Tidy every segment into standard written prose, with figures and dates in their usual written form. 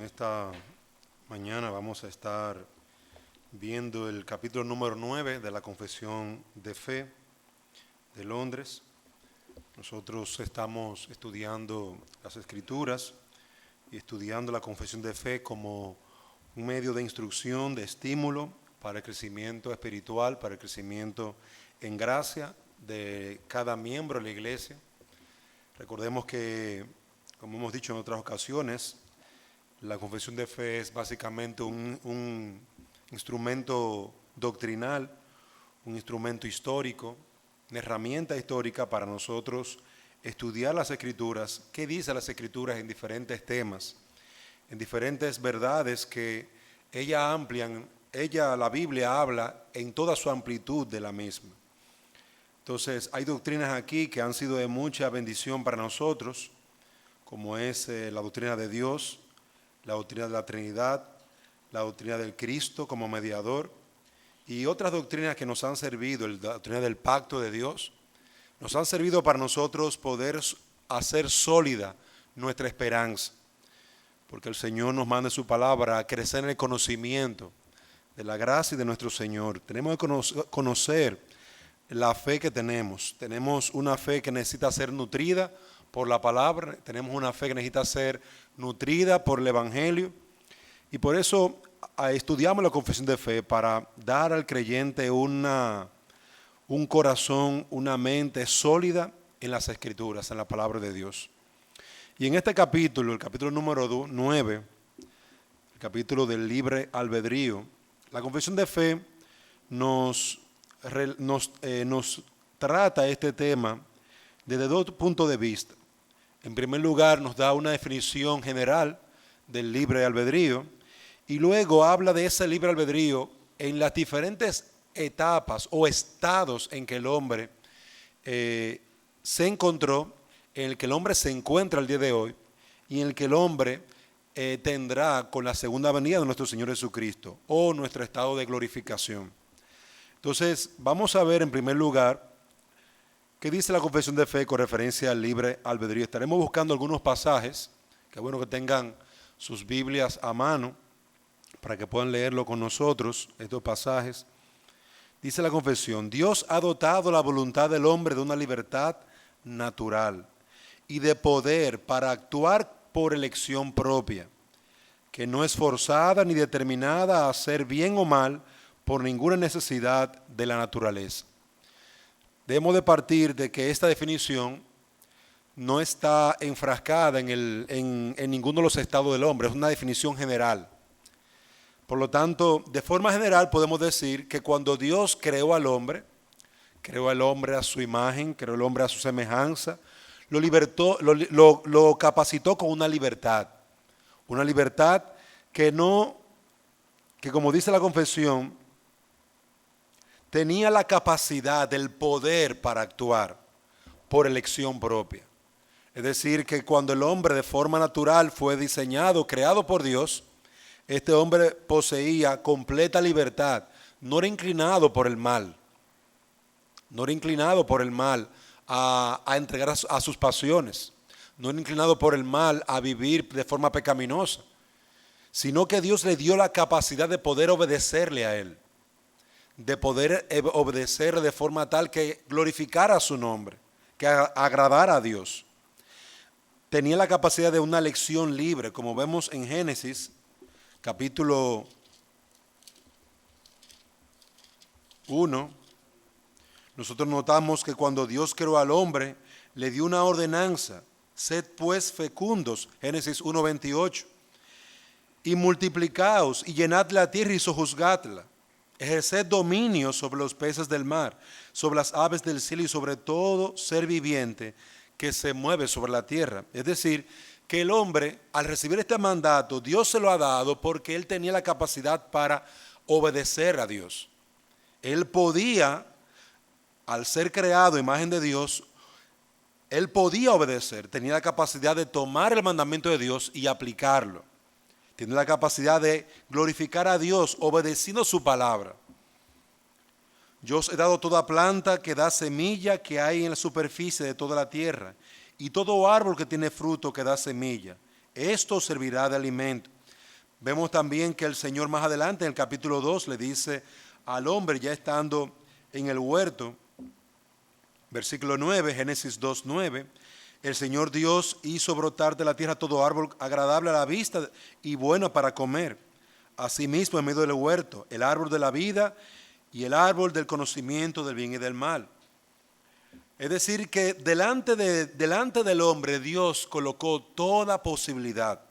esta mañana vamos a estar viendo el capítulo número 9 de la Confesión de Fe de Londres. Nosotros estamos estudiando las Escrituras y estudiando la Confesión de Fe como un medio de instrucción, de estímulo para el crecimiento espiritual, para el crecimiento en gracia de cada miembro de la iglesia. Recordemos que, como hemos dicho en otras ocasiones, la confesión de fe es básicamente un instrumento doctrinal, un instrumento histórico, una herramienta histórica para nosotros estudiar las Escrituras, qué dice las Escrituras en diferentes temas, en diferentes verdades que la Biblia habla en toda su amplitud de la misma. Entonces, hay doctrinas aquí que han sido de mucha bendición para nosotros, como es la doctrina de Dios, la doctrina de la Trinidad, la doctrina del Cristo como mediador y otras doctrinas que nos han servido, la doctrina del pacto de Dios, nos han servido para nosotros poder hacer sólida nuestra esperanza, porque el Señor nos manda su palabra a crecer en el conocimiento de la gracia y de nuestro Señor. Tenemos que conocer la fe que tenemos. Tenemos una fe que necesita ser nutrida por la palabra, tenemos una fe que necesita ser nutrida por el Evangelio y por eso estudiamos la confesión de fe para dar al creyente un corazón, una mente sólida en las Escrituras, en la palabra de Dios. Y en este capítulo, el capítulo número 9, el capítulo del libre albedrío, la confesión de fe nos trata este tema desde dos puntos de vista. En primer lugar, nos da una definición general del libre albedrío y luego habla de ese libre albedrío en las diferentes etapas o estados en que el hombre se encontró, en el que el hombre se encuentra el día de hoy y en el que el hombre tendrá con la segunda venida de nuestro Señor Jesucristo o nuestro estado de glorificación. Entonces, vamos a ver en primer lugar qué dice la confesión de fe con referencia al libre albedrío. Estaremos buscando algunos pasajes, que es bueno que tengan sus Biblias a mano para que puedan leerlo con nosotros, estos pasajes. Dice la confesión: Dios ha dotado la voluntad del hombre de una libertad natural y de poder para actuar por elección propia, que no es forzada ni determinada a hacer bien o mal por ninguna necesidad de la naturaleza. Debemos de partir de que esta definición no está enfrascada en ninguno de los estados del hombre, es una definición general. Por lo tanto, de forma general podemos decir que cuando Dios creó al hombre a su imagen, creó al hombre a su semejanza, lo libertó, lo capacitó con una libertad que como dice la confesión, tenía la capacidad, el poder para actuar por elección propia. Es decir, que cuando el hombre de forma natural fue diseñado, creado por Dios, este hombre poseía completa libertad, no era inclinado por el mal, a entregar a sus pasiones, no era inclinado por el mal a vivir de forma pecaminosa, sino que Dios le dio la capacidad de poder obedecerle a él, de poder obedecer de forma tal que glorificara su nombre, que agradara a Dios. Tenía la capacidad de una elección libre, como vemos en Génesis, capítulo 1. Nosotros notamos que cuando Dios creó al hombre, le dio una ordenanza: sed pues fecundos, Génesis 1:28, y multiplicaos y llenad la tierra y sojuzgadla. Ejerced dominio sobre los peces del mar, sobre las aves del cielo y sobre todo ser viviente que se mueve sobre la tierra. Es decir, que el hombre, al recibir este mandato, Dios se lo ha dado porque él tenía la capacidad para obedecer a Dios. Él podía, al ser creado a imagen de Dios, él podía obedecer, tenía la capacidad de tomar el mandamiento de Dios y aplicarlo. Tiene la capacidad de glorificar a Dios obedeciendo su palabra. Yo os he dado toda planta que da semilla que hay en la superficie de toda la tierra, y todo árbol que tiene fruto que da semilla. Esto servirá de alimento. Vemos también que el Señor más adelante en el capítulo 2 le dice al hombre, ya estando en el huerto, versículo 9, Génesis 2:9, el Señor Dios hizo brotar de la tierra todo árbol agradable a la vista y bueno para comer. Asimismo, en medio del huerto, el árbol de la vida y el árbol del conocimiento del bien y del mal. Es decir, que delante del hombre Dios colocó toda posibilidad,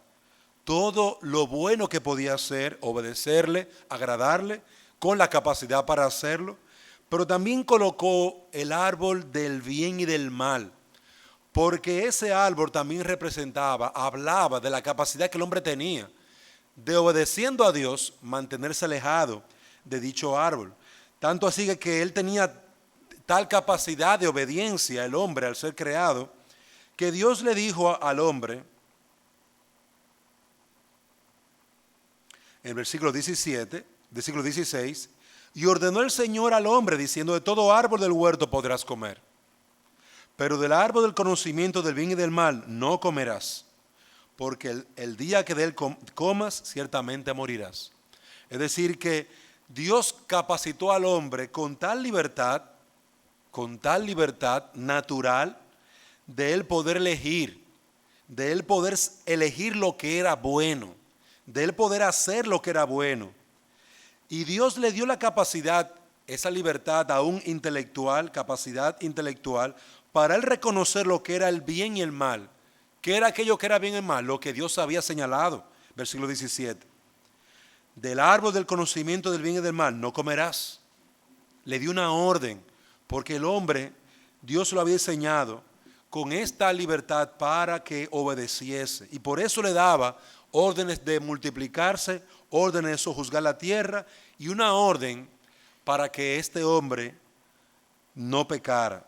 todo lo bueno que podía hacer, obedecerle, agradarle, con la capacidad para hacerlo, pero también colocó el árbol del bien y del mal, porque ese árbol también hablaba de la capacidad que el hombre tenía de, obedeciendo a Dios, mantenerse alejado de dicho árbol. Tanto así que él tenía tal capacidad de obediencia, el hombre, al ser creado, que Dios le dijo al hombre, en el versículo 16, y ordenó el Señor al hombre, diciendo, de todo árbol del huerto podrás comer, pero del árbol del conocimiento del bien y del mal no comerás, porque el día que de él comas, ciertamente morirás. Es decir, que Dios capacitó al hombre con tal libertad natural, de él poder elegir, de él poder elegir lo que era bueno, de él poder hacer lo que era bueno. Y Dios le dio la capacidad, esa libertad aún intelectual, capacidad intelectual, para él reconocer lo que era el bien y el mal. ¿Qué era aquello que era bien y mal? Lo que Dios había señalado, versículo 17. Del árbol del conocimiento del bien y del mal no comerás. Le dio una orden, porque el hombre, Dios lo había enseñado con esta libertad para que obedeciese. Y por eso le daba órdenes de multiplicarse, órdenes de sojuzgar la tierra y una orden para que este hombre no pecara,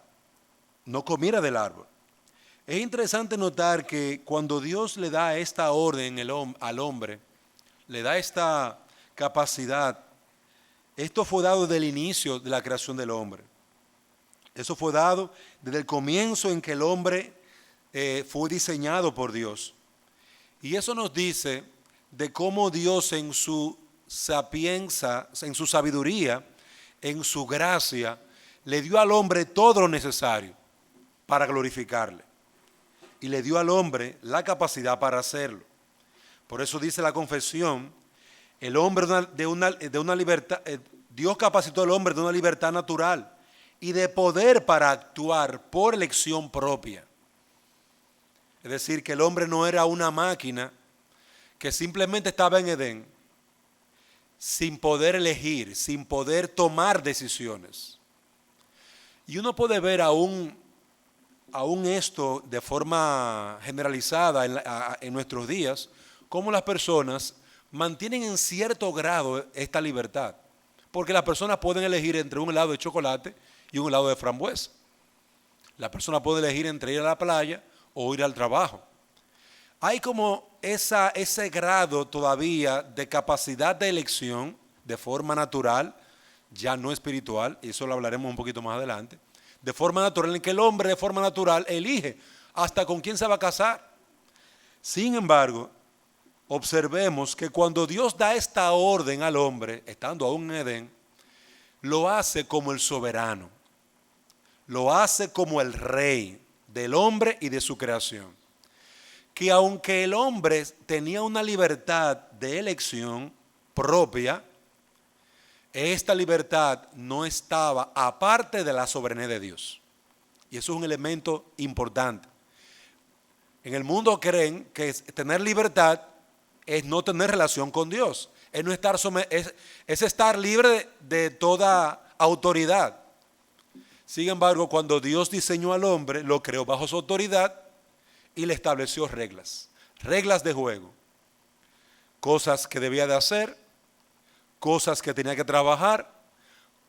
no comiera del árbol. Es interesante notar que cuando Dios le da esta orden al hombre, le da esta capacidad, esto fue dado desde el inicio de la creación del hombre. Eso fue dado desde el comienzo en que el hombre fue diseñado por Dios. Y eso nos dice de cómo Dios en su sapienza, en su sabiduría, en su gracia, le dio al hombre todo lo necesario para glorificarle. Y le dio al hombre la capacidad para hacerlo. Por eso dice la confesión, el hombre de una libertad, Dios capacitó al hombre de una libertad natural y de poder para actuar por elección propia. Es decir, que el hombre no era una máquina que simplemente estaba en Edén sin poder elegir, sin poder tomar decisiones. Y uno puede ver aún esto de forma generalizada en nuestros días, cómo las personas mantienen en cierto grado esta libertad. Porque las personas pueden elegir entre un helado de chocolate y un helado de frambuesa. La persona puede elegir entre ir a la playa o ir al trabajo. Hay como ese grado todavía de capacidad de elección de forma natural, ya no espiritual, y eso lo hablaremos un poquito más adelante, de forma natural en que el hombre de forma natural elige hasta con quién se va a casar. Sin embargo, observemos que cuando Dios da esta orden al hombre, estando aún en Edén, lo hace como el soberano, lo hace como el rey del hombre y de su creación. Que aunque el hombre tenía una libertad de elección propia, esta libertad no estaba aparte de la soberanía de Dios. Y eso es un elemento importante. En el mundo creen que tener libertad es no tener relación con Dios, es no estar es estar libre de toda autoridad. Sin embargo, cuando Dios diseñó al hombre, lo creó bajo su autoridad y le estableció reglas de juego, cosas que debía de hacer, cosas que tenía que trabajar,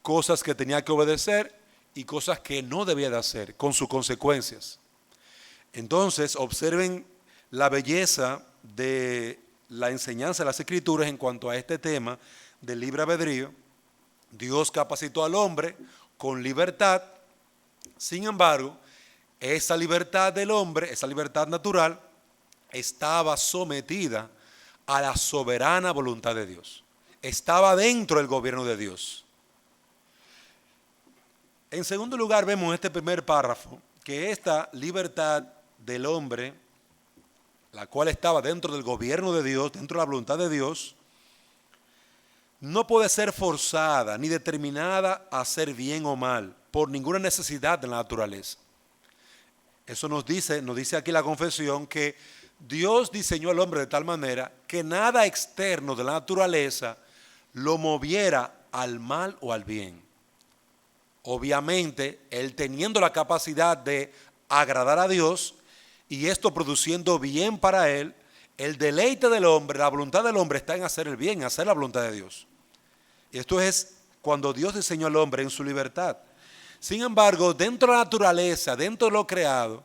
cosas que tenía que obedecer y cosas que no debía de hacer, con sus consecuencias. Entonces, observen la belleza de la enseñanza de las Escrituras en cuanto a este tema del libre albedrío. Dios capacitó al hombre con libertad. Sin embargo, esa libertad del hombre, esa libertad natural, estaba sometida a la soberana voluntad de Dios. Estaba dentro del gobierno de Dios. En segundo lugar, vemos en este primer párrafo que esta libertad del hombre, la cual estaba dentro del gobierno de Dios, dentro de la voluntad de Dios, no puede ser forzada ni determinada a hacer bien o mal por ninguna necesidad de la naturaleza. Eso nos dice aquí la confesión que Dios diseñó al hombre de tal manera que nada externo de la naturaleza lo moviera al mal o al bien. Obviamente, él teniendo la capacidad de agradar a Dios y esto produciendo bien para él, el deleite del hombre, la voluntad del hombre está en hacer el bien, en hacer la voluntad de Dios. Y esto es cuando Dios diseñó al hombre en su libertad. Sin embargo, dentro de la naturaleza, dentro de lo creado,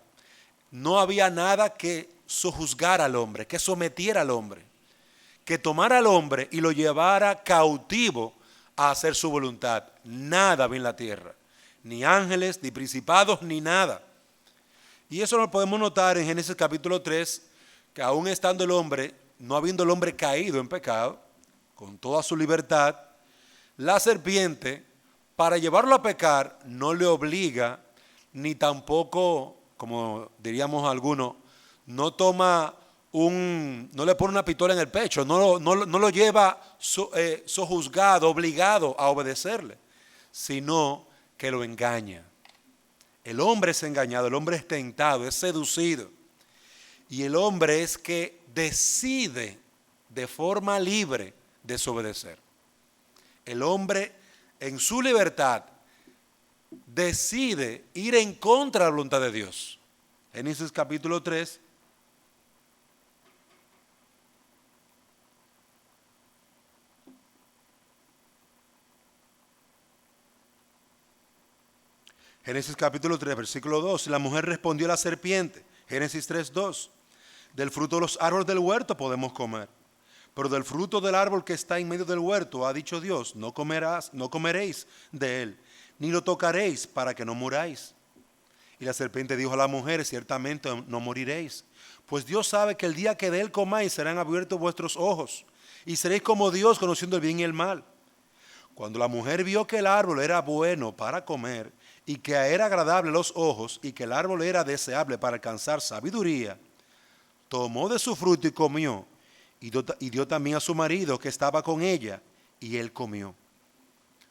no había nada que sojuzgara al hombre, que sometiera al hombre, que tomara al hombre y lo llevara cautivo a hacer su voluntad. Nada había en la tierra, ni ángeles, ni principados, ni nada. Y eso lo podemos notar en Génesis capítulo 3, que aún estando el hombre, no habiendo el hombre caído en pecado, con toda su libertad, la serpiente, para llevarlo a pecar, no le obliga, ni tampoco, como diríamos algunos, no le pone una pistola en el pecho, no lo lleva sojuzgado, obligado a obedecerle, sino que lo engaña. El hombre es engañado, el hombre es tentado, es seducido. Y el hombre es que decide de forma libre desobedecer. El hombre en su libertad decide ir en contra de la voluntad de Dios. Génesis capítulo 3. Génesis capítulo 3, versículo 2. La mujer respondió a la serpiente. Génesis 3, 2. Del fruto de los árboles del huerto podemos comer, pero del fruto del árbol que está en medio del huerto ha dicho Dios, no comeréis de él, ni lo tocaréis para que no muráis. Y la serpiente dijo a la mujer, ciertamente no moriréis, pues Dios sabe que el día que de él comáis serán abiertos vuestros ojos, y seréis como Dios conociendo el bien y el mal. Cuando la mujer vio que el árbol era bueno para comer, y que era agradable a los ojos, y que el árbol era deseable para alcanzar sabiduría, tomó de su fruto y comió, y dio también a su marido que estaba con ella, y él comió.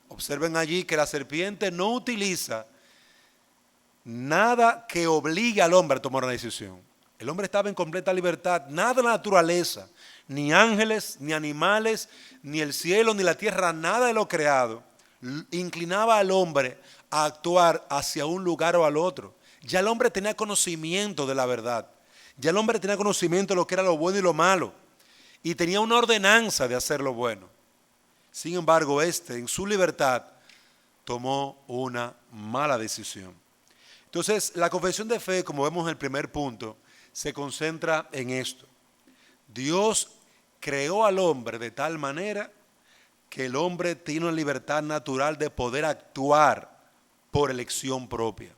Observen allí que la serpiente no utiliza nada que obligue al hombre a tomar una decisión. El hombre estaba en completa libertad, nada de la naturaleza, ni ángeles, ni animales, ni el cielo, ni la tierra, nada de lo creado, inclinaba al hombre a actuar hacia un lugar o al otro. Ya el hombre tenía conocimiento de la verdad. Ya el hombre tenía conocimiento de lo que era lo bueno y lo malo. Y tenía una ordenanza de hacer lo bueno. Sin embargo, en su libertad, tomó una mala decisión. Entonces, la confesión de fe, como vemos en el primer punto, se concentra en esto. Dios creó al hombre de tal manera que el hombre tiene una libertad natural de poder actuar por elección propia.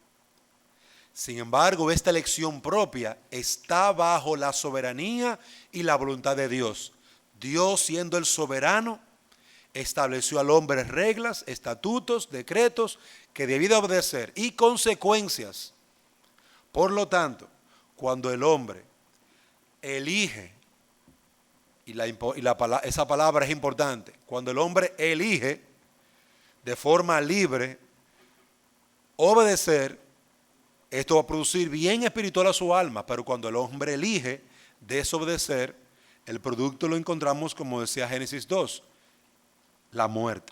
Sin embargo, esta elección propia está bajo la soberanía y la voluntad de Dios. Dios, siendo el soberano, estableció al hombre reglas, estatutos, decretos que debía obedecer y consecuencias. Por lo tanto, cuando el hombre elige, esa palabra es importante, cuando el hombre elige de forma libre obedecer, esto va a producir bien espiritual a su alma, pero cuando el hombre elige desobedecer, el producto lo encontramos, como decía Génesis 2, la muerte.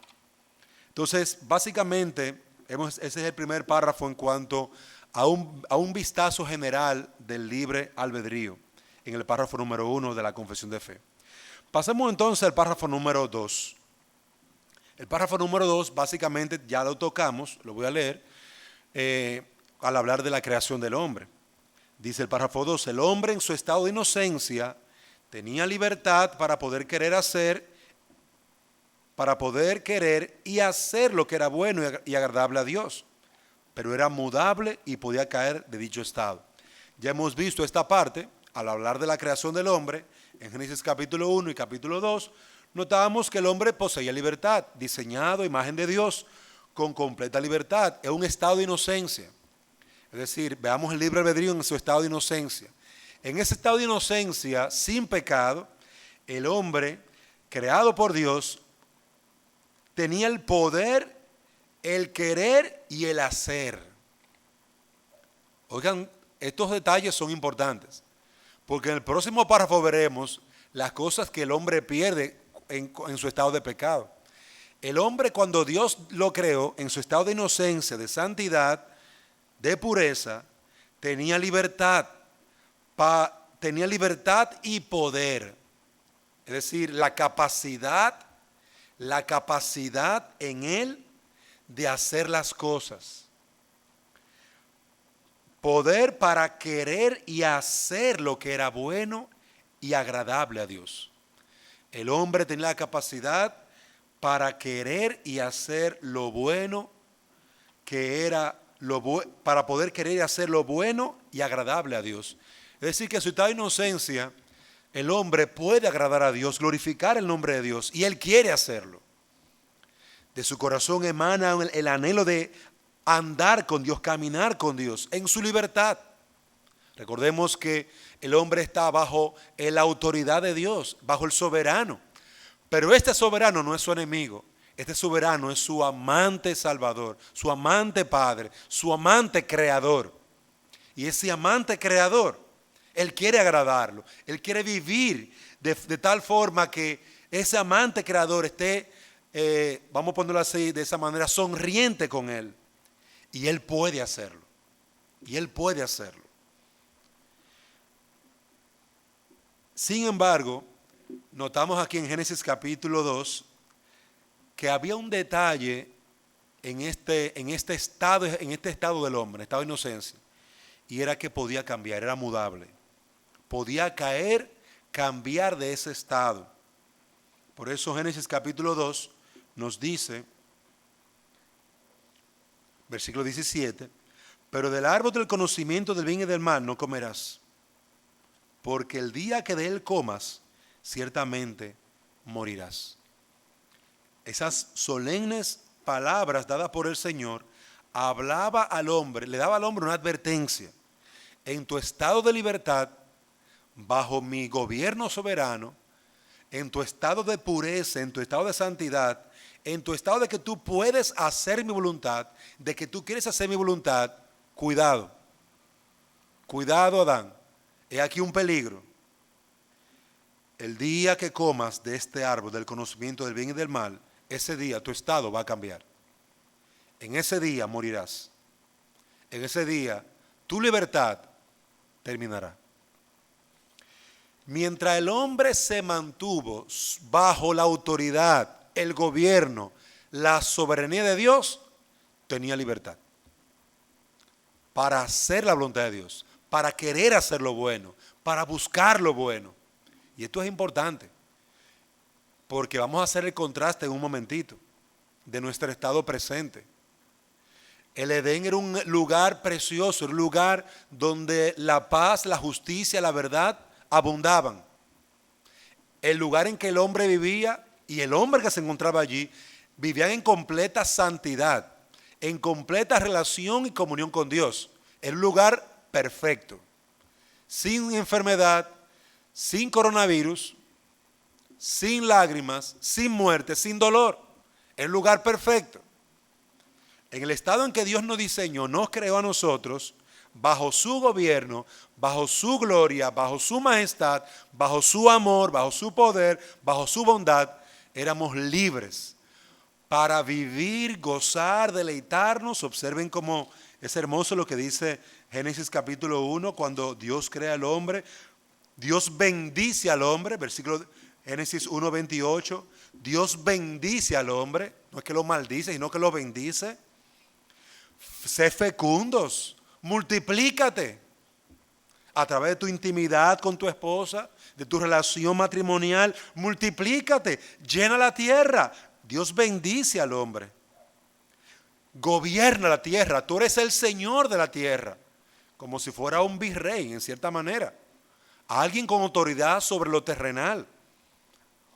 Entonces, básicamente, ese es el primer párrafo en cuanto a un vistazo general del libre albedrío, en el párrafo número 1 de la confesión de fe. Pasemos entonces al párrafo número 2. El párrafo número 2, básicamente, ya lo tocamos, lo voy a leer, al hablar de la creación del hombre. Dice el párrafo 2, el hombre en su estado de inocencia tenía libertad para poder querer y hacer lo que era bueno y agradable a Dios, pero era mudable y podía caer de dicho estado. Ya hemos visto esta parte, al hablar de la creación del hombre, En Génesis capítulo 1 y capítulo 2 notamos que el hombre poseía libertad, diseñado a imagen de Dios, con completa libertad. Es un estado de inocencia. Es decir, veamos el libre albedrío en su estado de inocencia. En ese estado de inocencia, sin pecado, el hombre, creado por Dios, tenía el poder, el querer y el hacer. Oigan, estos detalles son importantes, porque en el próximo párrafo veremos las cosas que el hombre pierde en su estado de pecado. El hombre, cuando Dios lo creó en su estado de inocencia, de santidad, de pureza, tenía libertad y poder. Es decir, la capacidad en él de hacer las cosas. Poder para querer y hacer lo que era bueno y agradable a Dios. El hombre tenía la capacidad para querer y hacer lo bueno para poder querer y hacer lo bueno y agradable a Dios. Es decir, que en su estado de inocencia, el hombre puede agradar a Dios, glorificar el nombre de Dios, y él quiere hacerlo. De su corazón emana el anhelo de andar con Dios, caminar con Dios, en su libertad. Recordemos que el hombre está bajo la autoridad de Dios, bajo el soberano. Pero este soberano no es su enemigo. Este soberano es su amante salvador, su amante padre, su amante creador. Y ese amante creador, él quiere agradarlo. Él quiere vivir de tal forma que ese amante creador esté, vamos a ponerlo así, de esa manera, sonriente con él. Y él puede hacerlo. Y él puede hacerlo. Sin embargo, notamos aquí en Génesis capítulo 2 que había un detalle en este estado del hombre, estado de inocencia, y era que podía cambiar, era mudable. Podía caer, cambiar de ese estado. Por eso Génesis capítulo 2 nos dice, versículo 17, pero del árbol del conocimiento del bien y del mal no comerás, porque el día que de él comas, ciertamente morirás. Esas solemnes palabras dadas por el Señor hablaba al hombre, le daba al hombre una advertencia. En tu estado de libertad, bajo mi gobierno soberano, en tu estado de pureza, en tu estado de santidad, en tu estado de que tú puedes hacer mi voluntad, de que tú quieres hacer mi voluntad, cuidado. Cuidado, Adán. He aquí un peligro. El día que comas de este árbol del conocimiento del bien y del mal, ese día tu estado va a cambiar. En ese día morirás. En ese día tu libertad terminará. Mientras el hombre se mantuvo bajo la autoridad, el gobierno, la soberanía de Dios, tenía libertad para hacer la voluntad de Dios, para querer hacer lo bueno, para buscar lo bueno. Y esto es importante, porque vamos a hacer el contraste en un momentito de nuestro estado presente. El Edén era un lugar precioso, un lugar donde la paz, la justicia, la verdad abundaban. El lugar en que el hombre vivía y el hombre que se encontraba allí vivían en completa santidad, en completa relación y comunión con Dios. Era un lugar perfecto, sin enfermedad, sin coronavirus, sin lágrimas, sin muerte, sin dolor. El lugar perfecto. En el estado en que Dios nos diseñó, nos creó a nosotros, bajo su gobierno, bajo su gloria, bajo su majestad, bajo su amor, bajo su poder, bajo su bondad, éramos libres para vivir, gozar, deleitarnos. Observen cómo es hermoso lo que dice Génesis capítulo 1, cuando Dios crea al hombre. Dios bendice al hombre, versículo Génesis 1:28. Dios bendice al hombre, no es que lo maldice, sino que lo bendice. Sé fecundos, multiplícate a través de tu intimidad con tu esposa, de tu relación matrimonial, multiplícate, llena la tierra. Dios bendice al hombre, gobierna la tierra, tú eres el Señor de la tierra, como si fuera un virrey en cierta manera. alguien con autoridad sobre lo terrenal.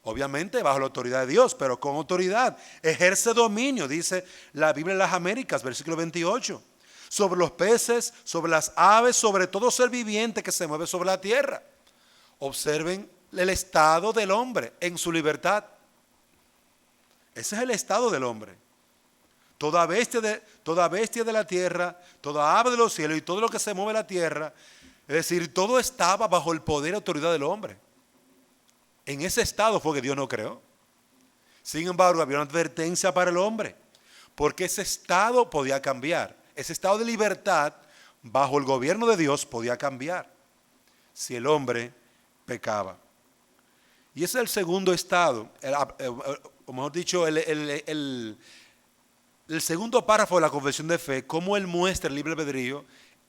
Obviamente bajo la autoridad de Dios, pero con autoridad. Ejerce dominio, dice la Biblia en las Américas, versículo 28. Sobre los peces, sobre las aves, sobre todo ser viviente que se mueve sobre la tierra. Observen el estado del hombre en su libertad. Ese es el estado del hombre. Toda bestia de la tierra, toda ave de los cielos y todo lo que se mueve en la tierra, es decir, todo estaba bajo el poder y autoridad del hombre. En ese estado fue que Dios no creó. Sin embargo, había una advertencia para el hombre, porque ese estado podía cambiar. Ese estado de libertad bajo el gobierno de Dios podía cambiar si el hombre pecaba. Y ese es el segundo estado, o mejor dicho, el segundo párrafo de la confesión de fe, cómo él muestra el libre albedrío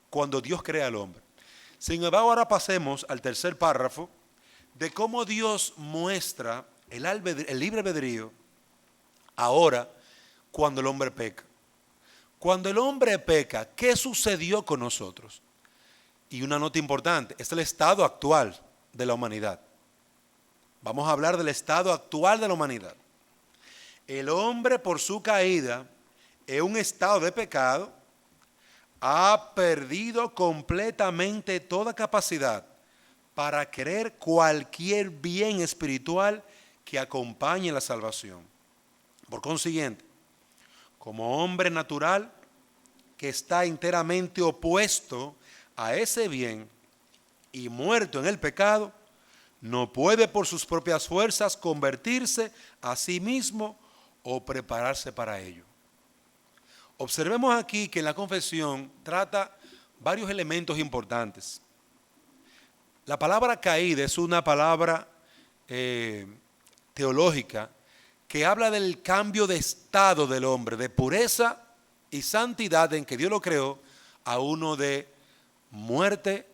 cuando Dios crea al hombre. Sin embargo, ahora pasemos al tercer párrafo de cómo Dios muestra el libre albedrío ahora cuando el hombre peca. Cuando el hombre peca, ¿qué sucedió con nosotros? Y una nota importante, es el estado actual de la humanidad. Vamos a hablar del estado actual de la humanidad. El hombre, por su caída en un estado de pecado, ha perdido completamente toda capacidad para querer cualquier bien espiritual que acompañe la salvación. Por consiguiente, como hombre natural que está enteramente opuesto a ese bien y muerto en el pecado, no puede por sus propias fuerzas convertirse a sí mismo o prepararse para ello. Observemos aquí que en la confesión trata varios elementos importantes. La palabra caída es una palabra teológica que habla del cambio de estado del hombre, de pureza y santidad en que Dios lo creó, a uno de muerte,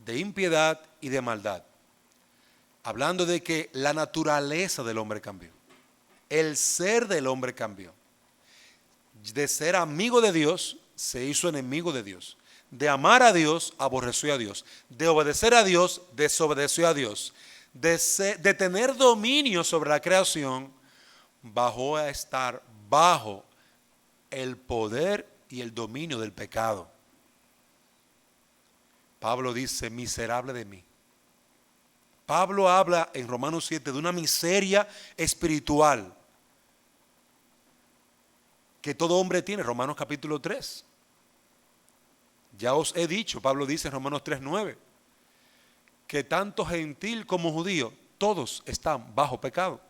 de impiedad y de maldad. Hablando de que la naturaleza del hombre cambió, el ser del hombre cambió. De ser amigo de Dios, se hizo enemigo de Dios. De amar a Dios, aborreció a Dios. De obedecer a Dios, desobedeció a Dios. De tener dominio sobre la creación, bajó a estar bajo el poder y el dominio del pecado. Pablo dice, miserable de mí. Pablo habla en Romanos 7 de una miseria espiritual que todo hombre tiene, Romanos capítulo 3. Ya os he dicho, Pablo dice en Romanos 3:9, que tanto gentil como judío, todos están bajo pecado.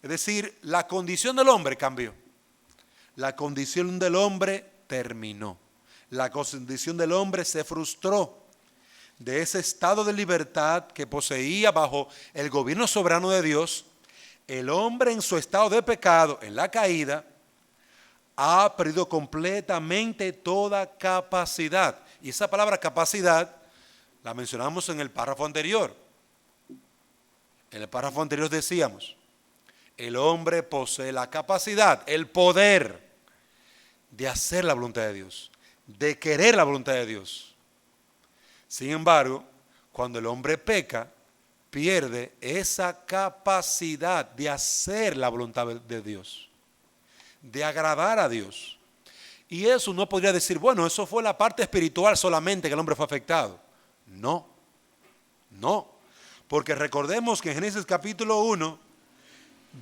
Es decir, la condición del hombre cambió. La condición del hombre terminó. La condición del hombre se frustró de ese estado de libertad que poseía bajo el gobierno soberano de Dios. El hombre en su estado de pecado, en la caída, ha perdido completamente toda capacidad. Y esa palabra capacidad la mencionamos en el párrafo anterior. En el párrafo anterior decíamos, el hombre posee la capacidad, el poder de hacer la voluntad de Dios, de querer la voluntad de Dios. Sin embargo, cuando el hombre peca, pierde esa capacidad de hacer la voluntad de Dios, de agradar a Dios. Y eso no podría decir, bueno, eso fue la parte espiritual solamente que el hombre fue afectado. No, porque recordemos que en Génesis capítulo 1,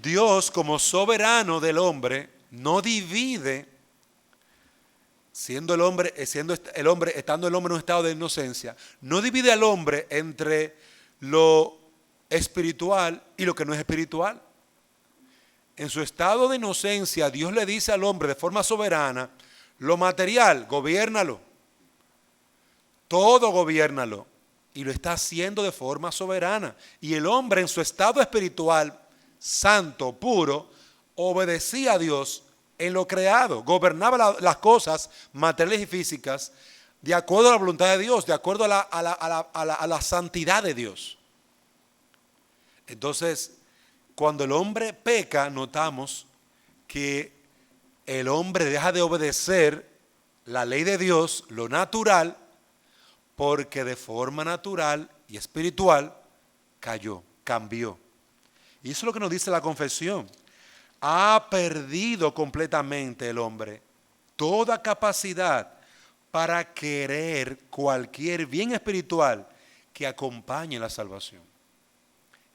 Dios como soberano del hombre no divide, estando el hombre en un estado de inocencia, no divide al hombre entre lo espiritual y lo que no es espiritual. En su estado de inocencia, Dios le dice al hombre de forma soberana, lo material, gobiérnalo. Todo gobiérnalo. Y lo está haciendo de forma soberana. Y el hombre en su estado espiritual, santo, puro, obedecía a Dios en lo creado. Gobernaba las cosas materiales y físicas de acuerdo a la voluntad de Dios, de acuerdo a la santidad de Dios. Entonces, cuando el hombre peca, notamos que el hombre deja de obedecer la ley de Dios, lo natural, porque de forma natural y espiritual cayó, cambió. Y eso es lo que nos dice la confesión. Ha perdido completamente el hombre toda capacidad para querer cualquier bien espiritual que acompañe la salvación.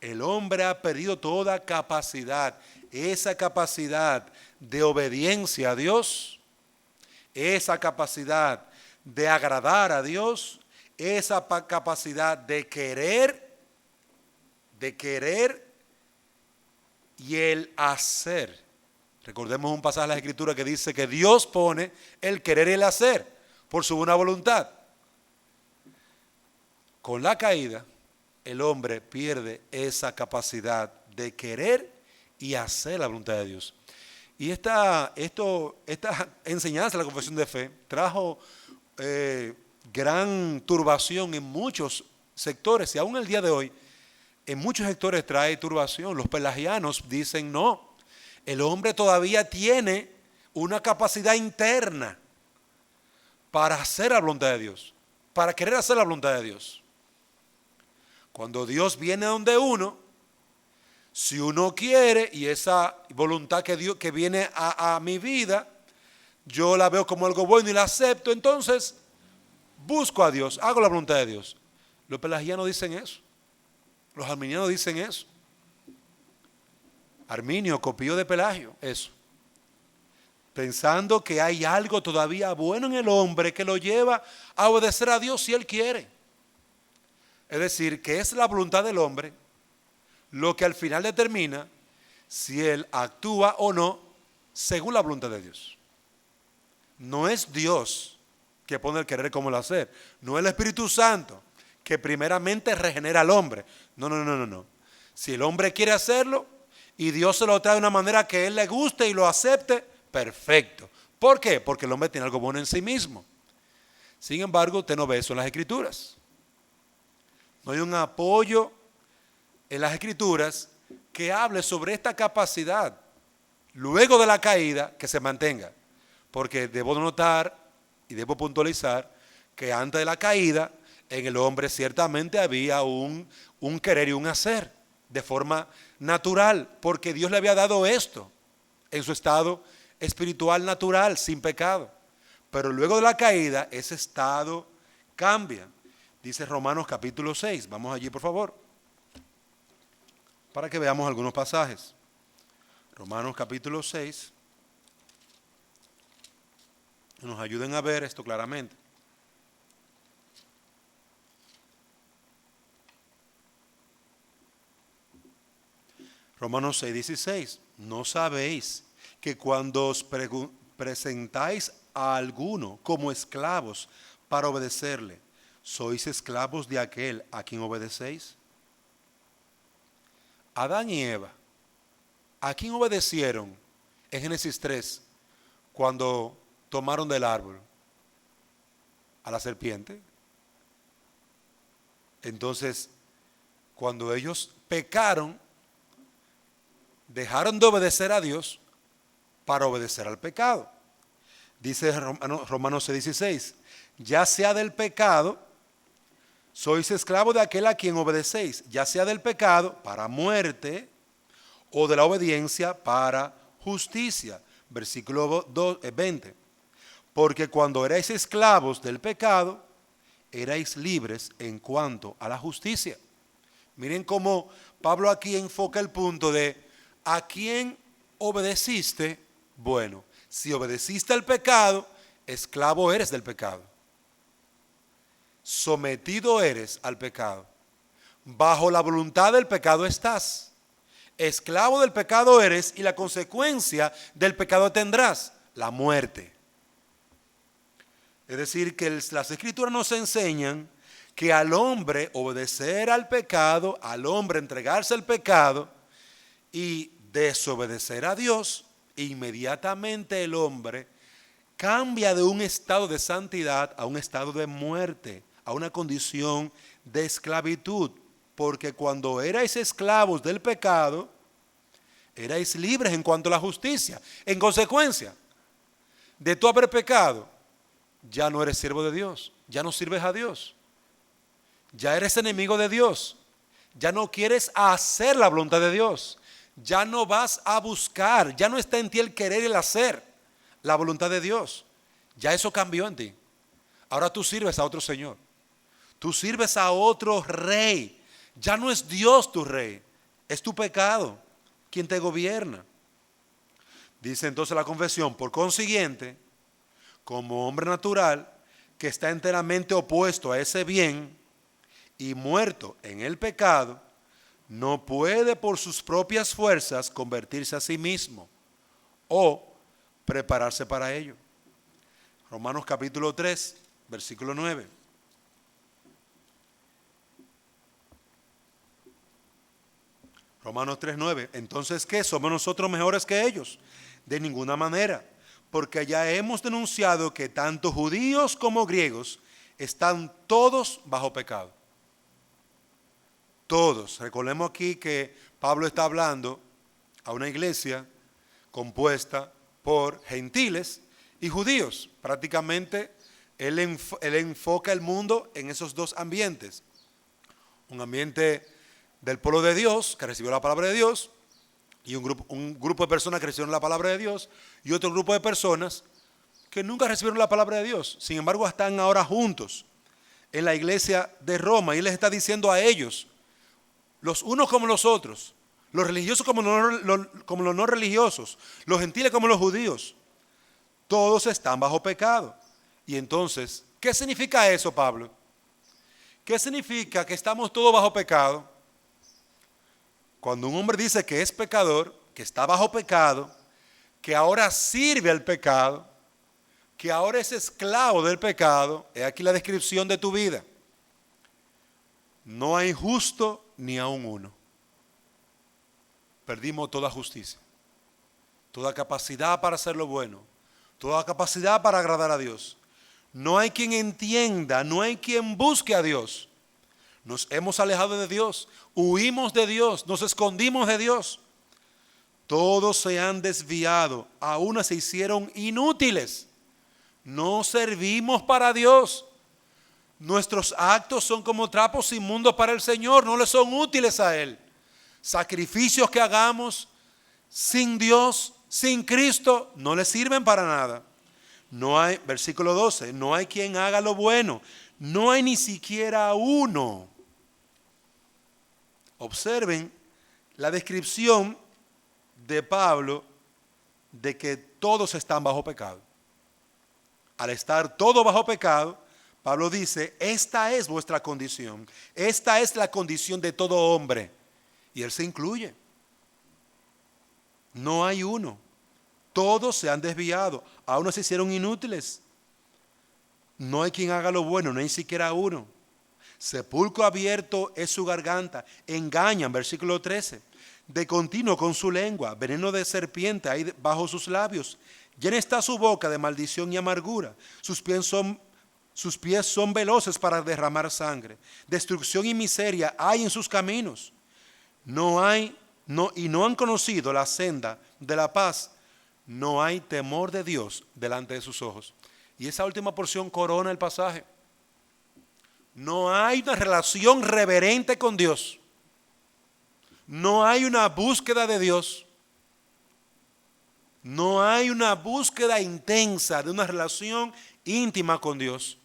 El hombre ha perdido toda capacidad, esa capacidad de obediencia a Dios, esa capacidad de agradar a Dios, esa capacidad de querer y el hacer. Recordemos un pasaje de la Escritura que dice que Dios pone el querer y el hacer por su buena voluntad. Con la caída, el hombre pierde esa capacidad de querer y hacer la voluntad de Dios. Y esta enseñanza de la confesión de fe trajo gran turbación en muchos sectores, y aún el día de hoy en muchos sectores trae turbación. Los pelagianos dicen no, el hombre todavía tiene una capacidad interna para hacer la voluntad de Dios, para querer hacer la voluntad de Dios. Cuando Dios viene donde uno, si uno quiere, y esa voluntad que viene a mi vida, yo la veo como algo bueno y la acepto, entonces busco a Dios, hago la voluntad de Dios. Los pelagianos dicen eso. Los arminianos dicen eso. Arminio copió de Pelagio eso, pensando que hay algo todavía bueno en el hombre que lo lleva a obedecer a Dios si él quiere. Es decir, que es la voluntad del hombre lo que al final determina si él actúa o no según la voluntad de Dios. No es Dios que pone el querer como el hacer, no es el Espíritu Santo que primeramente regenera al hombre. No. Si el hombre quiere hacerlo y Dios se lo trae de una manera que él le guste y lo acepte, perfecto. ¿Por qué? Porque el hombre tiene algo bueno en sí mismo. Sin embargo, usted no ve eso en las Escrituras. No hay un apoyo en las Escrituras que hable sobre esta capacidad luego de la caída que se mantenga. Porque debo notar y debo puntualizar que antes de la caída en el hombre ciertamente había un querer y un hacer de forma natural, porque Dios le había dado esto en su estado espiritual natural, sin pecado. Pero luego de la caída, ese estado cambia. Dice Romanos capítulo 6. Vamos allí, por favor, para que veamos algunos pasajes. Romanos capítulo 6. Nos ayuden a ver esto claramente. Romanos 6, 16. ¿No sabéis que cuando os presentáis a alguno como esclavos para obedecerle, sois esclavos de aquel a quien obedecéis? Adán y Eva, ¿a quién obedecieron en Génesis 3 cuando tomaron del árbol? A la serpiente. Entonces, cuando ellos pecaron, dejaron de obedecer a Dios para obedecer al pecado. Dice Romanos 6:16, ya sea del pecado, sois esclavos de aquel a quien obedecéis, ya sea del pecado para muerte o de la obediencia para justicia. Versículo 20. Porque cuando erais esclavos del pecado, erais libres en cuanto a la justicia. Miren cómo Pablo aquí enfoca el punto de ¿a quién obedeciste? Bueno, si obedeciste al pecado, esclavo eres del pecado. Sometido eres al pecado. Bajo la voluntad del pecado estás. Esclavo del pecado eres y la consecuencia del pecado tendrás, la muerte. Es decir, que las Escrituras nos enseñan que al hombre obedecer al pecado, al hombre entregarse al pecado y desobedecer a Dios, inmediatamente el hombre cambia de un estado de santidad a un estado de muerte, a una condición de esclavitud. Porque cuando erais esclavos del pecado, erais libres en cuanto a la justicia. En consecuencia de tú haber pecado, ya no eres siervo de Dios, ya no sirves a Dios. Ya eres enemigo de Dios. Ya no quieres hacer la voluntad de Dios. Ya no vas a buscar. Ya no está en ti el querer y el hacer la voluntad de Dios. Ya eso cambió en ti. Ahora tú sirves a otro Señor. Tú sirves a otro rey. Ya no es Dios tu rey. Es tu pecado quien te gobierna. Dice entonces la confesión: por consiguiente, como hombre natural que está enteramente opuesto a ese bien y muerto en el pecado, no puede por sus propias fuerzas convertirse a sí mismo o prepararse para ello. Romanos capítulo 3, versículo 9. Romanos 3:9. Entonces, ¿qué? ¿Somos nosotros mejores que ellos? De ninguna manera, porque ya hemos denunciado que tanto judíos como griegos están todos bajo pecado. Todos. Recordemos aquí que Pablo está hablando a una iglesia compuesta por gentiles y judíos. Prácticamente él enfoca el mundo en esos dos ambientes. Un ambiente del pueblo de Dios, que recibió la palabra de Dios, y un grupo de personas que recibieron la palabra de Dios, y otro grupo de personas que nunca recibieron la palabra de Dios. Sin embargo, están ahora juntos en la iglesia de Roma, y les está diciendo a ellos, los unos como los otros, los religiosos como los no religiosos, los gentiles como los judíos, todos están bajo pecado. Y entonces, ¿qué significa eso, Pablo? ¿Qué significa que estamos todos bajo pecado? Cuando un hombre dice que es pecador, que está bajo pecado, que ahora sirve al pecado, que ahora es esclavo del pecado, he aquí la descripción de tu vida. No hay justo ni aun uno. Perdimos toda justicia, toda capacidad para hacer lo bueno, toda capacidad para agradar a Dios. No hay quien entienda, no hay quien busque a Dios. Nos hemos alejado de Dios, huimos de Dios, nos escondimos de Dios. Todos se han desviado, a unas se hicieron inútiles. No servimos para Dios. Nuestros actos son como trapos inmundos para el Señor, no le son útiles a Él. Sacrificios que hagamos sin Dios, sin Cristo, no le sirven para nada. No hay, versículo 12, no hay quien haga lo bueno, no hay ni siquiera uno. Observen la descripción de Pablo de que todos están bajo pecado. Al estar todos bajo pecado, Pablo dice, esta es vuestra condición, esta es la condición de todo hombre. Y él se incluye. No hay uno. Todos se han desviado, a unos se hicieron inútiles. No hay quien haga lo bueno, no hay siquiera uno. Sepulcro abierto es su garganta, engañan, versículo 13. De continuo con su lengua, veneno de serpiente hay bajo sus labios. Llena está su boca de maldición y amargura. Sus pies son veloces para derramar sangre. Destrucción y miseria hay en sus caminos. Y no han conocido la senda de la paz. No hay temor de Dios delante de sus ojos. Y esa última porción corona el pasaje. No hay una relación reverente con Dios. No hay una búsqueda de Dios. No hay una búsqueda intensa de una relación íntima con Dios.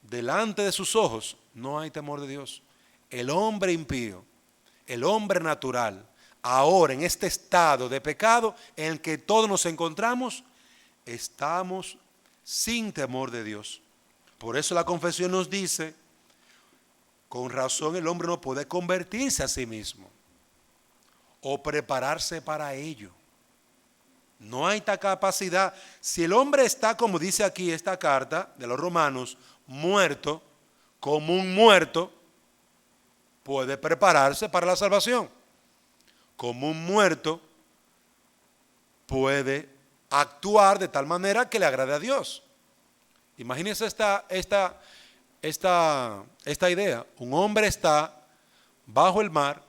Delante de sus ojos no hay temor de Dios. El hombre impío, el hombre natural, ahora en este estado de pecado en el que todos nos encontramos, estamos sin temor de Dios. Por eso la confesión nos dice, con razón el hombre no puede convertirse a sí mismo o prepararse para ello. No hay esta capacidad. Si el hombre está, como dice aquí esta carta de los Romanos, muerto, como un muerto, puede prepararse para la salvación. Como un muerto, puede actuar de tal manera que le agrade a Dios. Imagínense esta idea. Un hombre está bajo el mar,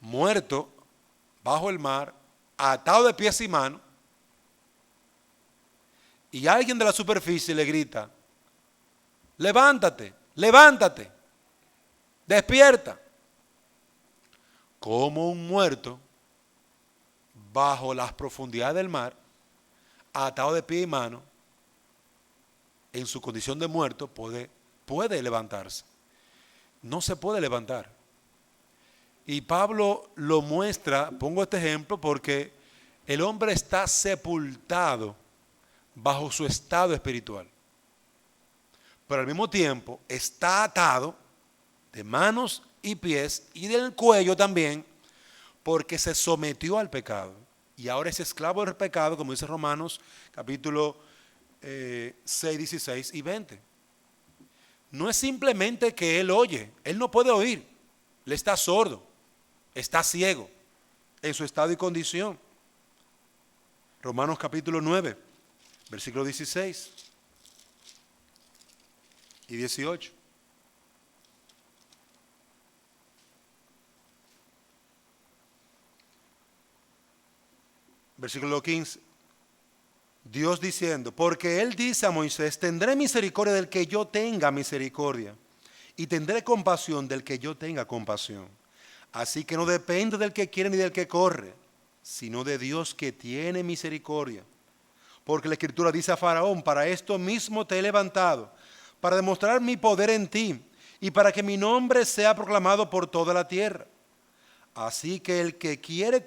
muerto, bajo el mar, atado de pies y manos, y alguien de la superficie le grita, levántate, levántate, despierta. Como un muerto bajo las profundidades del mar, atado de pie y mano, en su condición de muerto, puede levantarse. No se puede levantar. Y Pablo lo muestra, pongo este ejemplo porque el hombre está sepultado bajo su estado espiritual. Pero al mismo tiempo está atado de manos y pies y del cuello también, porque se sometió al pecado. Y ahora es esclavo del pecado, como dice Romanos capítulo 6, 16 y 20. No es simplemente que él oye, él no puede oír, él está sordo, está ciego en su estado y condición. Romanos capítulo 9, versículo 16 y 18. Versículo 15. Dios diciendo, porque él dice a Moisés, tendré misericordia del que yo tenga misericordia, y tendré compasión del que yo tenga compasión. Así que no depende del que quiere ni del que corre, sino de Dios que tiene misericordia. Porque la Escritura dice a Faraón, para esto mismo te he levantado, para demostrar mi poder en ti, y para que mi nombre sea proclamado por toda la tierra. Así que del que quiere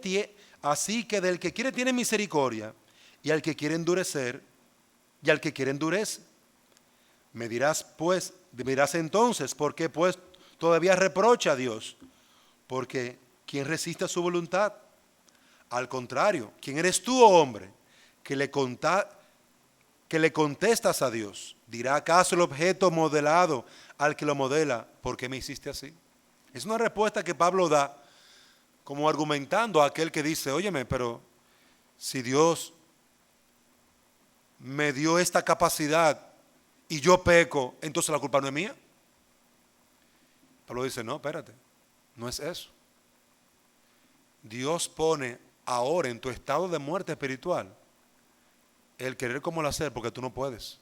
tiene misericordia, y al que quiere endurecer, y al que quiere endurece. Me dirás entonces, ¿por qué pues todavía reprocha a Dios? Porque ¿quién resiste a su voluntad? Al contrario, ¿quién eres tú, oh hombre, que le contestas a Dios? ¿Dirá acaso el objeto modelado al que lo modela, ¿por qué me hiciste así? Es una respuesta que Pablo da como argumentando a aquel que dice, óyeme, pero si Dios me dio esta capacidad y yo peco, entonces la culpa no es mía. Pablo dice, no, espérate, no es eso. Dios pone ahora en tu estado de muerte espiritual el querer como el hacer porque tú no puedes.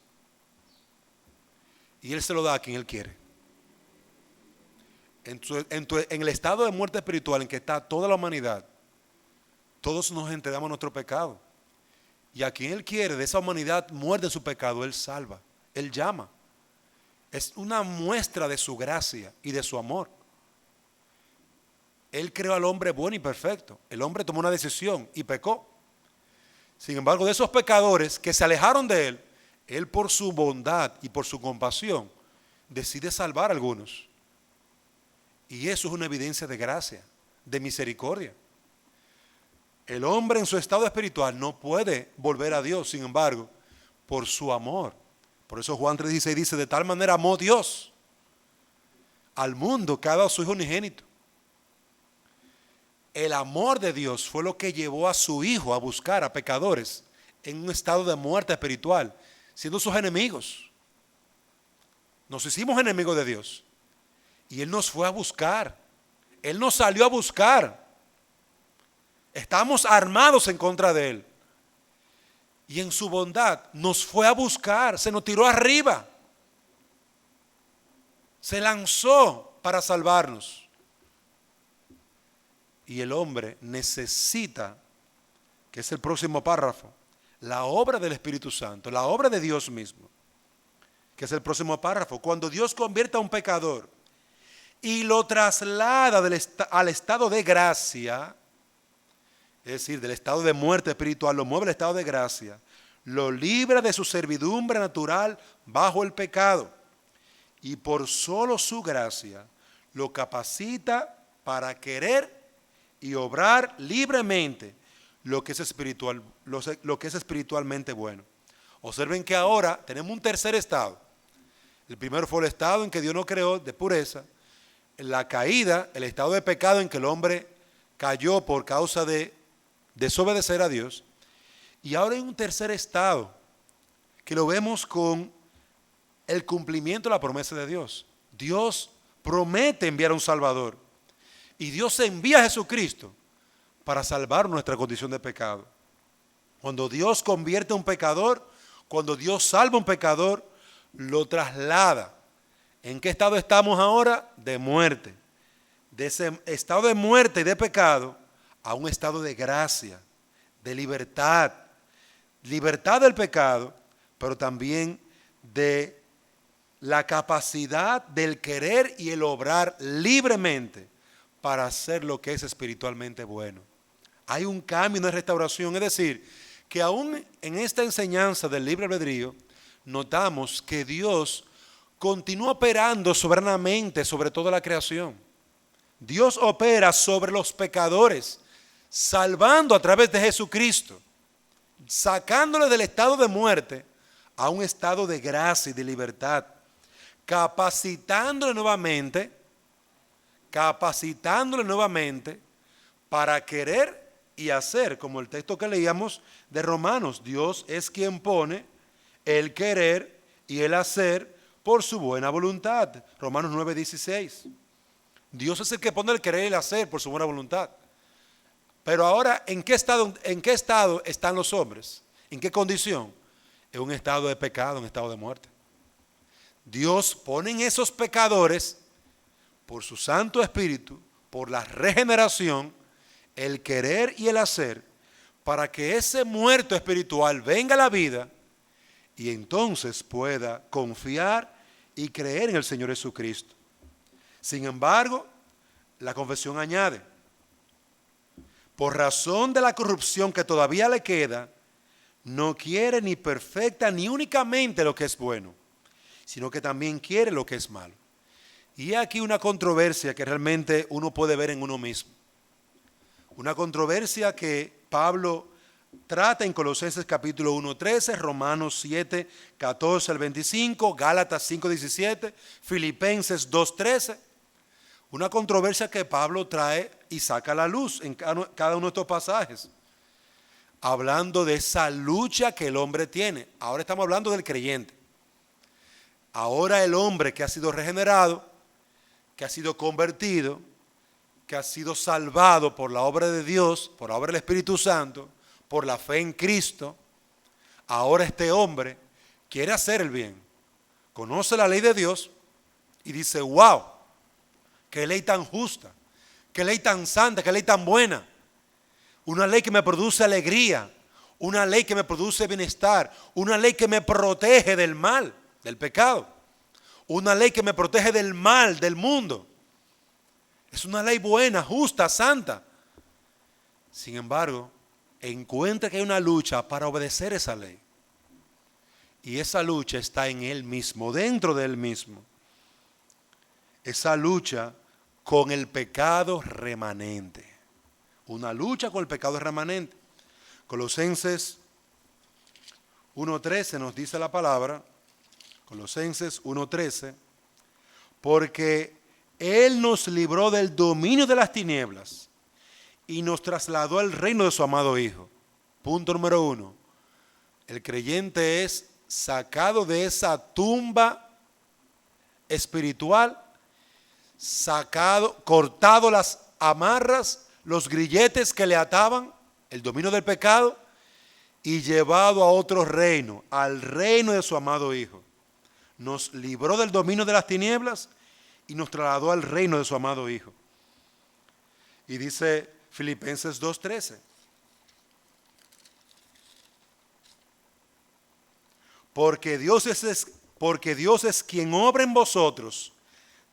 Y Él se lo da a quien Él quiere. En el estado de muerte espiritual en que está toda la humanidad, todos nos entregamos a nuestro pecado. Y a quien Él quiere de esa humanidad muerde su pecado, Él salva, Él llama. Es una muestra de su gracia y de su amor. Él creó al hombre bueno y perfecto. El hombre tomó una decisión y pecó. Sin embargo, de esos pecadores que se alejaron de Él, Él por su bondad y por su compasión decide salvar a algunos. Y eso es una evidencia de gracia, de misericordia. El hombre en su estado espiritual no puede volver a Dios, sin embargo, por su amor. Por eso Juan 3:16 dice, de tal manera amó Dios al mundo que ha dado a su Hijo unigénito. El amor de Dios fue lo que llevó a su Hijo a buscar a pecadores en un estado de muerte espiritual, siendo sus enemigos. Nos hicimos enemigos de Dios y Él nos fue a buscar. Él nos salió a buscar. Estamos armados en contra de Él. Y en su bondad nos fue a buscar, se nos tiró arriba. Se lanzó para salvarnos. Y el hombre necesita, que es el próximo párrafo, la obra del Espíritu Santo, la obra de Dios mismo, que es el próximo párrafo. Cuando Dios convierte a un pecador y lo traslada al estado de gracia, es decir, del estado de muerte espiritual, lo mueve al estado de gracia, lo libra de su servidumbre natural bajo el pecado y por solo su gracia lo capacita para querer y obrar libremente lo que es espiritual, lo que es espiritualmente bueno. Observen que ahora tenemos un tercer estado. El primero fue el estado en que Dios nos creó de pureza, la caída, el estado de pecado en que el hombre cayó por causa de desobedecer a Dios. Y ahora hay un tercer estado que lo vemos con el cumplimiento de la promesa de Dios. Dios promete enviar a un Salvador y Dios envía a Jesucristo para salvar nuestra condición de pecado. Cuando Dios convierte a un pecador, cuando Dios salva a un pecador, lo traslada ¿En qué estado estamos ahora? De muerte. De ese estado de muerte y de pecado a un estado de gracia, de libertad. Libertad del pecado, pero también de la capacidad del querer y el obrar libremente para hacer lo que es espiritualmente bueno. Hay un cambio, una restauración, es decir, que aún en esta enseñanza del libre albedrío, notamos que Dios continúa operando soberanamente sobre toda la creación. Dios opera sobre los pecadores, salvando a través de Jesucristo, sacándole del estado de muerte a un estado de gracia y de libertad, capacitándole nuevamente para querer y hacer, como el texto que leíamos de Romanos. Dios es quien pone el querer y el hacer por su buena voluntad. Romanos 9:16. Dios es el que pone el querer y el hacer por su buena voluntad. Pero ahora, ¿en qué estado están los hombres? ¿En qué condición? En un estado de pecado, en un estado de muerte. Dios pone en esos pecadores, por su Santo Espíritu, por la regeneración, el querer y el hacer, para que ese muerto espiritual venga a la vida y entonces pueda confiar y creer en el Señor Jesucristo. Sin embargo, la confesión añade, por razón de la corrupción que todavía le queda, no quiere ni perfecta ni únicamente lo que es bueno, sino que también quiere lo que es malo. Y aquí una controversia que realmente uno puede ver en uno mismo. Una controversia que Pablo trata en Colosenses capítulo 1:13, Romanos 7:14 al 25, Gálatas 5:17, Filipenses 2:13. Una controversia que Pablo trae y saca a la luz en cada uno de estos pasajes, hablando de esa lucha que el hombre tiene. Ahora estamos hablando del creyente. Ahora el hombre que ha sido regenerado, que ha sido convertido, que ha sido salvado por la obra de Dios, por la obra del Espíritu Santo, por la fe en Cristo, ahora este hombre quiere hacer el bien, conoce la ley de Dios y dice, wow, qué ley tan justa, qué ley tan santa, qué ley tan buena, una ley que me produce alegría, una ley que me produce bienestar, una ley que me protege del mal, del pecado, una ley que me protege del mal, del mundo. Es una ley buena, justa, santa. Sin embargo, encuentra que hay una lucha para obedecer esa ley. Y esa lucha está en él mismo, dentro de él mismo. Esa lucha con el pecado remanente. Una lucha con el pecado remanente. Colosenses 1:13 nos dice la palabra, Colosenses 1:13, porque Él nos libró del dominio de las tinieblas y nos trasladó al reino de su amado Hijo. Punto número 1. El creyente es sacado de esa tumba espiritual, cortado las amarras, los grilletes que le ataban, el dominio del pecado, y llevado a otro reino, al reino de su amado Hijo. Nos libró del dominio de las tinieblas y nos trasladó al reino de su amado Hijo. Y dice Filipenses 2:13. Porque Dios es quien obra en vosotros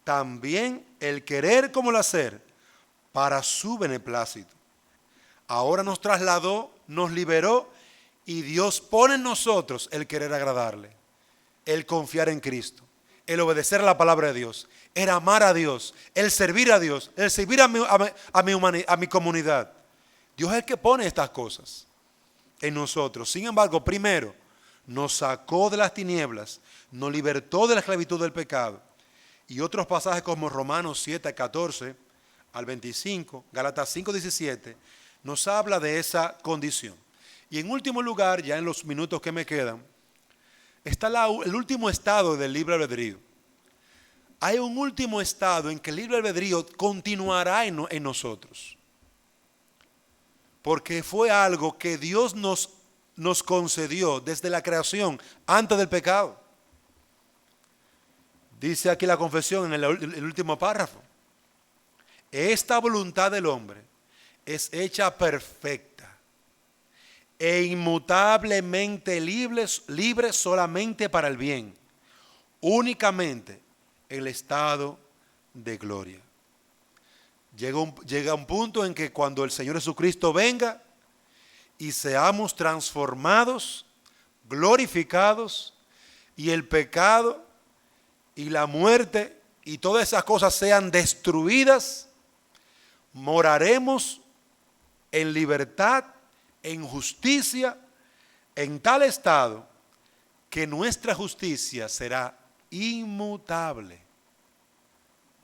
también el querer como el hacer para su beneplácito. Ahora nos trasladó, nos liberó y Dios pone en nosotros el querer agradarle, el confiar en Cristo, el obedecer a la palabra de Dios, el amar a Dios, el servir a Dios, el servir a mi comunidad. Dios es el que pone estas cosas en nosotros. Sin embargo, primero, nos sacó de las tinieblas, nos libertó de la esclavitud del pecado. Y otros pasajes como Romanos 7:14 al 25, Gálatas 5:17, nos habla de esa condición. Y en último lugar, ya en los minutos que me quedan, está el último estado del libre albedrío. Hay un último estado en que el libre albedrío continuará en nosotros. Porque fue algo que Dios nos concedió desde la creación, antes del pecado. Dice aquí la confesión en el último párrafo. Esta voluntad del hombre es hecha perfecta e inmutablemente libre solamente para el bien, únicamente el estado de gloria. Llega un punto en que cuando el Señor Jesucristo venga y seamos transformados, glorificados, y el pecado y la muerte y todas esas cosas sean destruidas, moraremos en libertad, en justicia, en tal estado que nuestra justicia será inmutable.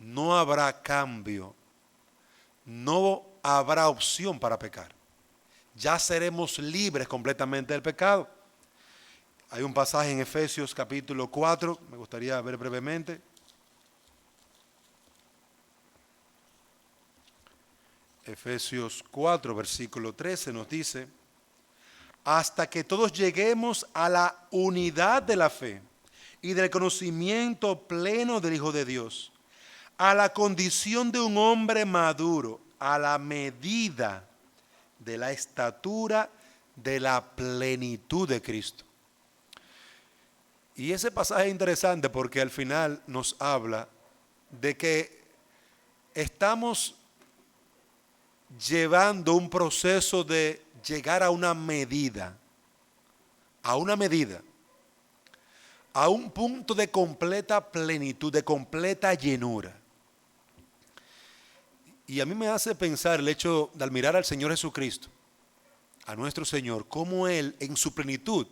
No habrá cambio, no habrá opción para pecar. Ya seremos libres completamente del pecado. Hay un pasaje en Efesios capítulo 4, me gustaría ver brevemente. Efesios 4, versículo 13 nos dice: hasta que todos lleguemos a la unidad de la fe y del conocimiento pleno del Hijo de Dios, a la condición de un hombre maduro, a la medida de la estatura de la plenitud de Cristo. Y ese pasaje es interesante porque al final nos habla de que estamos llevando un proceso de llegar a una medida, a un punto de completa plenitud, de completa llenura. Y a mí me hace pensar el hecho de al mirar al Señor Jesucristo, a nuestro Señor, cómo Él en su plenitud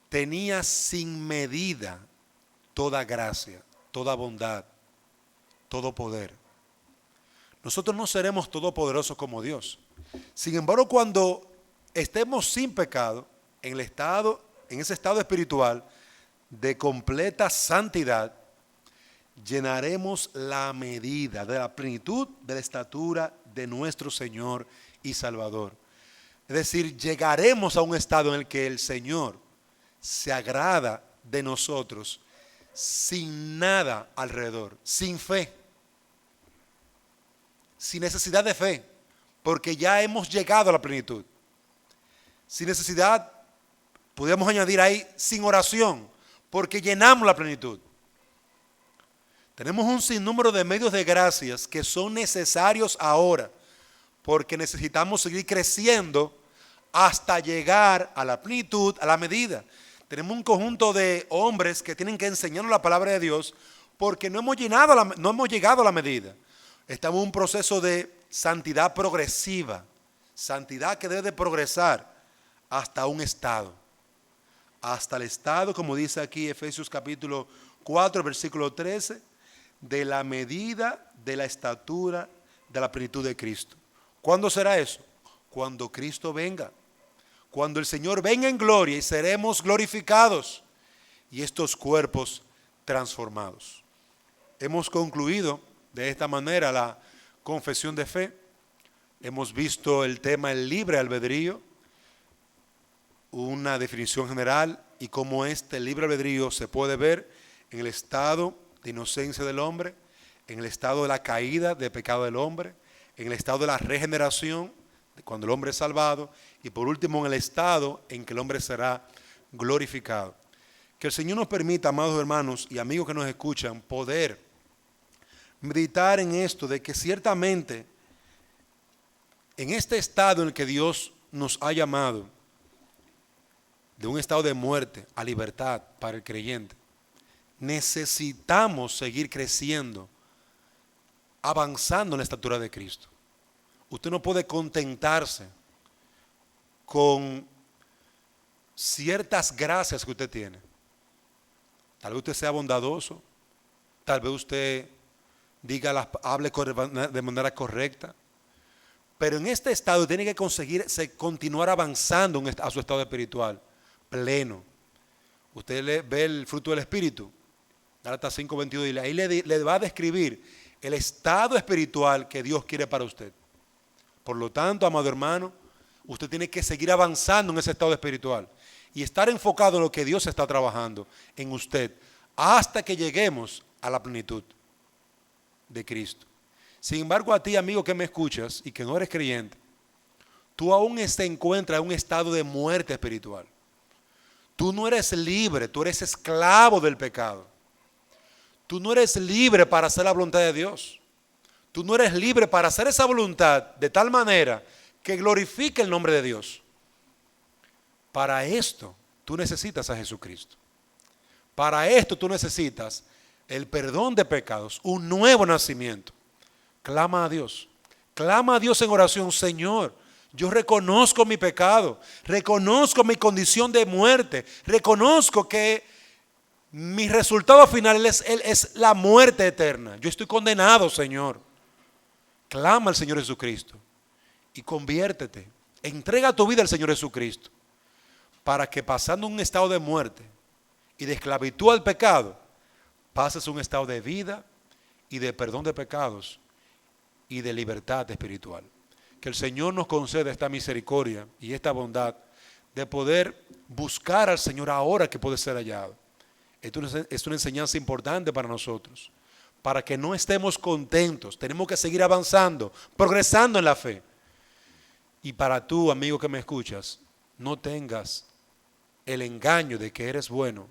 tenía sin medida toda gracia, toda bondad, todo poder. Nosotros no seremos todopoderosos como Dios. Sin embargo, cuando estemos sin pecado, en ese estado espiritual de completa santidad, llenaremos la medida de la plenitud de la estatura de nuestro Señor y Salvador. Es decir, llegaremos a un estado en el que el Señor se agrada de nosotros sin nada alrededor, sin fe, sin necesidad de fe, porque ya hemos llegado a la plenitud. Sin necesidad, podríamos añadir ahí, sin oración, porque llenamos la plenitud. Tenemos un sinnúmero de medios de gracias que son necesarios ahora, porque necesitamos seguir creciendo hasta llegar a la plenitud, a la medida. Tenemos un conjunto de hombres que tienen que enseñarnos la palabra de Dios porque no hemos llegado a la medida. Estamos en un proceso de santidad progresiva, santidad que debe de progresar hasta un estado. Hasta el estado, como dice aquí Efesios capítulo 4, versículo 13, de la medida de la estatura de la plenitud de Cristo. ¿Cuándo será eso? Cuando Cristo venga. Cuando el Señor venga en gloria y seremos glorificados y estos cuerpos transformados. Hemos concluido de esta manera la confesión de fe. Hemos visto el tema del libre albedrío, una definición general y cómo este libre albedrío se puede ver en el estado de inocencia del hombre, en el estado de la caída de pecado del hombre, en el estado de la regeneración, cuando el hombre es salvado, y por último en el estado en que el hombre será glorificado. Que el Señor nos permita, amados hermanos y amigos que nos escuchan, poder meditar en esto, de que ciertamente en este estado en el que Dios nos ha llamado, de un estado de muerte a libertad para el creyente, necesitamos seguir creciendo, avanzando en la estatura de Cristo. Usted no puede contentarse con ciertas gracias que usted tiene. Tal vez usted sea bondadoso, tal vez usted hable de manera correcta, pero en este estado tiene que continuar avanzando a su estado espiritual pleno. Usted ve el fruto del Espíritu, Gálatas 5:22, y ahí le va a describir el estado espiritual que Dios quiere para usted. Por lo tanto, amado hermano, usted tiene que seguir avanzando en ese estado espiritual y estar enfocado en lo que Dios está trabajando en usted hasta que lleguemos a la plenitud de Cristo. Sin embargo, a ti, amigo que me escuchas y que no eres creyente, tú aún te encuentras en un estado de muerte espiritual. Tú no eres libre, tú eres esclavo del pecado. Tú no eres libre para hacer la voluntad de Dios. Tú no eres libre para hacer esa voluntad de tal manera que glorifique el nombre de Dios. Para esto tú necesitas a Jesucristo. Para esto tú necesitas el perdón de pecados, un nuevo nacimiento. Clama a Dios. Clama a Dios en oración. Señor, yo reconozco mi pecado, reconozco mi condición de muerte, reconozco que mi resultado final es la muerte eterna. Yo estoy condenado, Señor. Clama al Señor Jesucristo y conviértete. Entrega tu vida al Señor Jesucristo para que pasando un estado de muerte y de esclavitud al pecado, pases un estado de vida y de perdón de pecados y de libertad espiritual. Que el Señor nos conceda esta misericordia y esta bondad de poder buscar al Señor ahora que puede ser hallado. Esto es una enseñanza importante para nosotros. Para que no estemos contentos, tenemos que seguir avanzando, progresando en la fe. Y para tú, amigo que me escuchas, no tengas el engaño de que eres bueno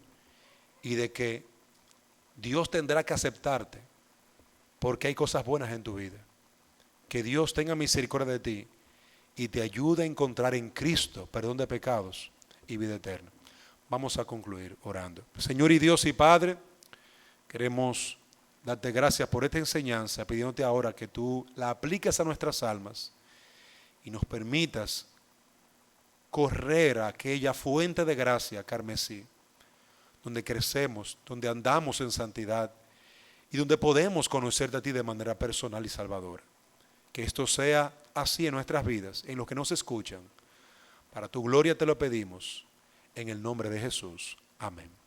y de que Dios tendrá que aceptarte porque hay cosas buenas en tu vida. Que Dios tenga misericordia de ti y te ayude a encontrar en Cristo perdón de pecados y vida eterna. Vamos a concluir orando. Señor y Dios y Padre, queremos darte gracias por esta enseñanza, pidiéndote ahora que tú la apliques a nuestras almas y nos permitas correr a aquella fuente de gracia carmesí, donde crecemos, donde andamos en santidad y donde podemos conocerte a ti de manera personal y salvadora. Que esto sea así en nuestras vidas, en los que nos escuchan. Para tu gloria te lo pedimos, en el nombre de Jesús. Amén.